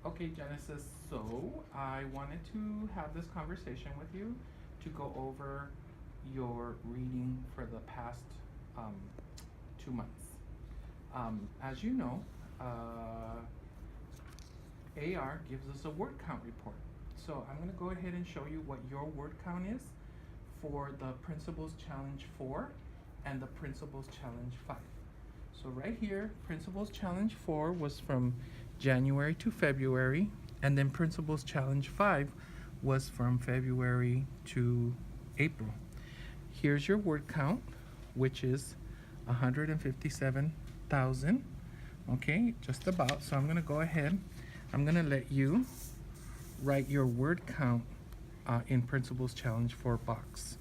Okay, Genesis, so I wanted to have this conversation with you to go over your reading for the past um, 2 months. As you know, AR gives us a word count report. So I'm going to go ahead and show you what your word count is for the Principles Challenge 4 and the Principles Challenge 5. So right here, Principles Challenge 4 was from January to February, and then Principles Challenge 5 was from February to April. Here's your word count, which is 157,000. Okay, just about. So I'm going to go ahead. I'm going to let you write your word count in Principles Challenge 4 box.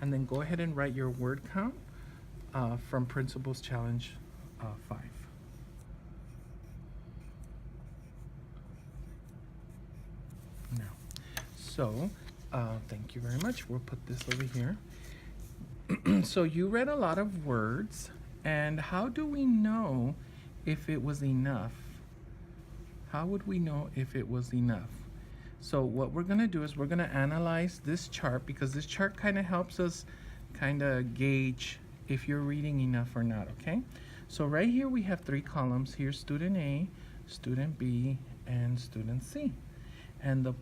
And then go ahead and write your word count from Principles Challenge 5. Now, so thank you very much. We'll put this over here. So you read a lot of words, and how do we know if it was enough? How would we know if it was enough? So what we're going to do is we're going to analyze this chart, because this chart kind of helps us kind of gauge if you're reading enough or not, okay? So right here we have 3 columns. Here's student A, student B, and student C. And the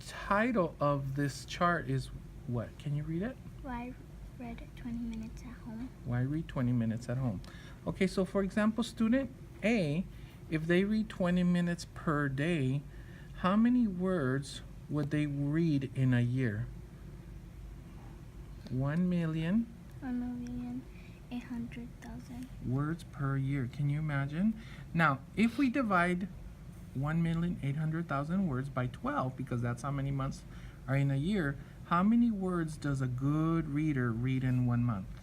title of this chart is what? Can you read it? Why read 20 minutes at home? Why read 20 minutes at home? Okay, so for example, student A, if they read 20 minutes per day, how many words would they read in a year? 1,800,000 words per year. Can you imagine? Now, if we divide 1,800,000 words by 12, because that's how many months are in a year, how many words does a good reader read in 1 month?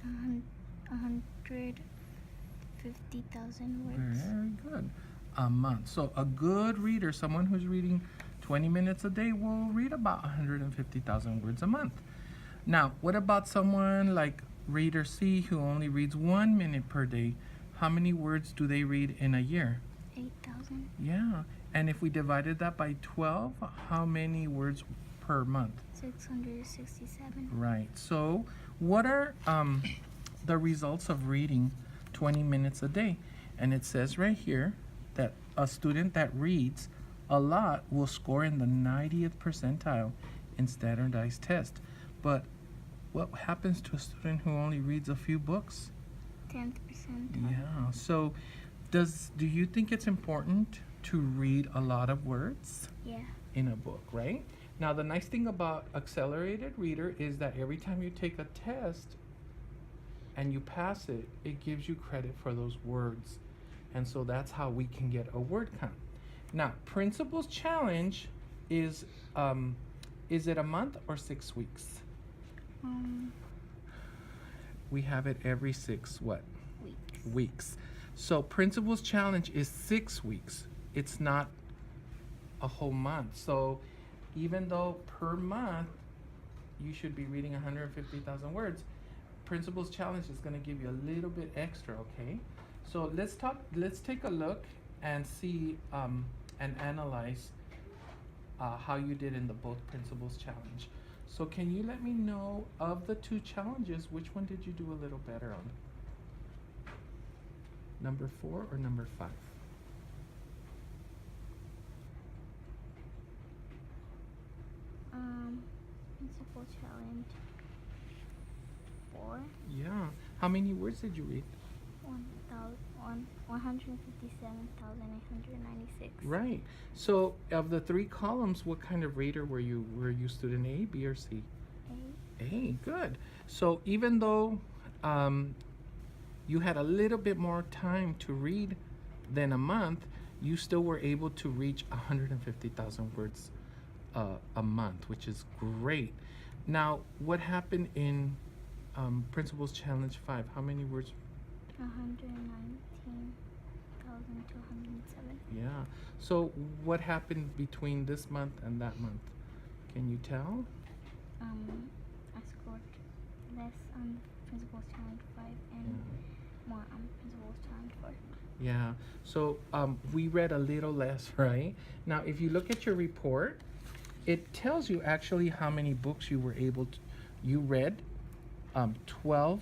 150,000 words. Very good. A month. So a good reader, someone who's reading 20 minutes a day, will read about 150,000 words a month. Now, what about someone like reader C, who only reads 1 minute per day? How many words do they read in a year? 8,000. Yeah. And if we divided that by 12, how many words per month? 667. Right. So what are the results of reading 20 minutes a day? And it says right here that a student that reads a lot will score in the 90th percentile in standardized test. But what happens to a student who only reads a few books? 10th percentile. Yeah. So do you think it's important to read a lot of words? Yeah. In a book, right? Now, the nice thing about Accelerated Reader is that every time you take a test and you pass it, it gives you credit for those words. And so that's how we can get a word count. Now, Principles Challenge is it a month or 6 weeks? We have it every 6 what? Weeks. So Principles Challenge is 6 weeks. It's not a whole month. So even though per month you should be reading 150,000 words, Principles Challenge is going to give you a little bit extra, okay? So let's take a look and see and analyze how you did in the both Principles Challenge. So can you let me know, of the 2 challenges, which one did you do a little better on? Number 4 or number 5? Principal challenge 4. Yeah. How many words did you read? 157,896. Right. So of the 3 columns, what kind of reader were you? Were you student A, B, or C? A. Good. So even though you had a little bit more time to read than a month, you still were able to reach 150,000 words a month, which is great. Now, what happened in Principles Challenge 5? How many words? 119,207. Yeah. So what happened between this month and that month? Can you tell? I scored less on Principles Challenge 5 and more on Principles Challenge 4. Yeah. So we read a little less, right? Now, if you look at your report, it tells you actually how many books you were able to. You read 12.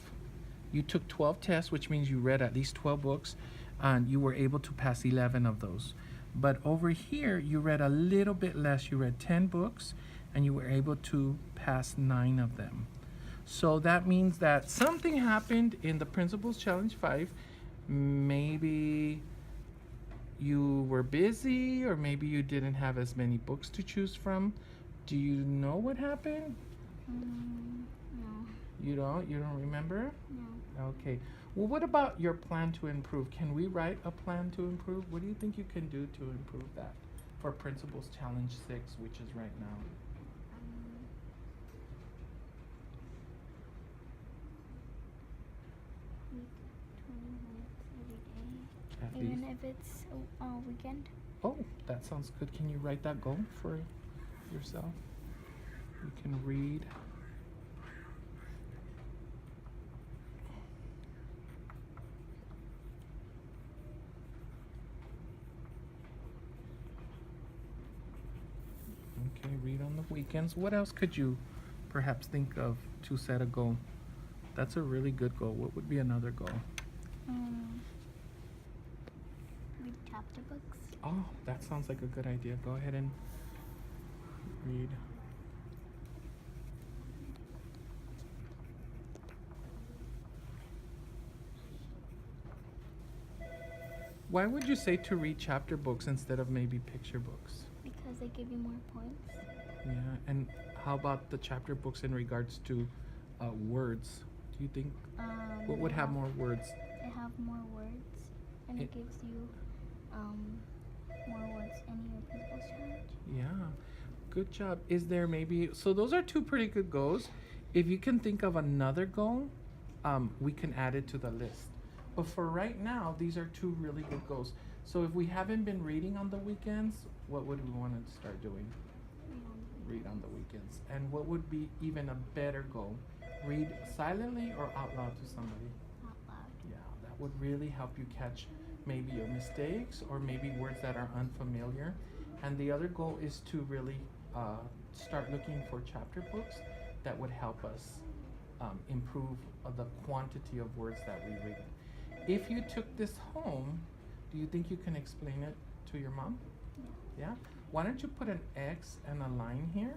You took 12 tests, which means you read at least 12 books, and you were able to pass 11 of those. But over here, you read a little bit less. You read 10 books, and you were able to pass 9 of them. So that means that something happened in the Principles Challenge 5. Maybe you were busy, or maybe you didn't have as many books to choose from. Do you know what happened? No. You don't? You don't remember? No. Okay. Well, what about your plan to improve? Can we write a plan to improve? What do you think you can do to improve that for Principles Challenge 6, which is right now? Read 20 minutes every day. At Even least. if it's a weekend. Oh, that sounds good. Can you write that goal for yourself? You can read. Okay, read on the weekends. What else could you perhaps think of to set a goal? That's a really good goal. What would be another goal? Read chapter books. Oh, that sounds like a good idea. Go ahead and read. Why would you say to read chapter books instead of maybe picture books? Because they give you more points. Yeah, and how about the chapter books in regards to words? Do you think what would have more words? They have more words, and it gives you more words in your Principles Challenge. Yeah, good job. Is there maybe, so those are two pretty good goals. If you can think of another goal, we can add it to the list. But for right now, these are two really good goals. So if we haven't been reading on the weekends, what would we want to start doing? Read on the weekends. And what would be even a better goal? Read silently or out loud to somebody? Out loud. Yeah, that would really help you catch maybe your mistakes or maybe words that are unfamiliar. And the other goal is to really start looking for chapter books that would help us improve the quantity of words that we read. If you took this home, do you think you can explain it to your mom? Yeah. Yeah? Why don't you put an X and a line here?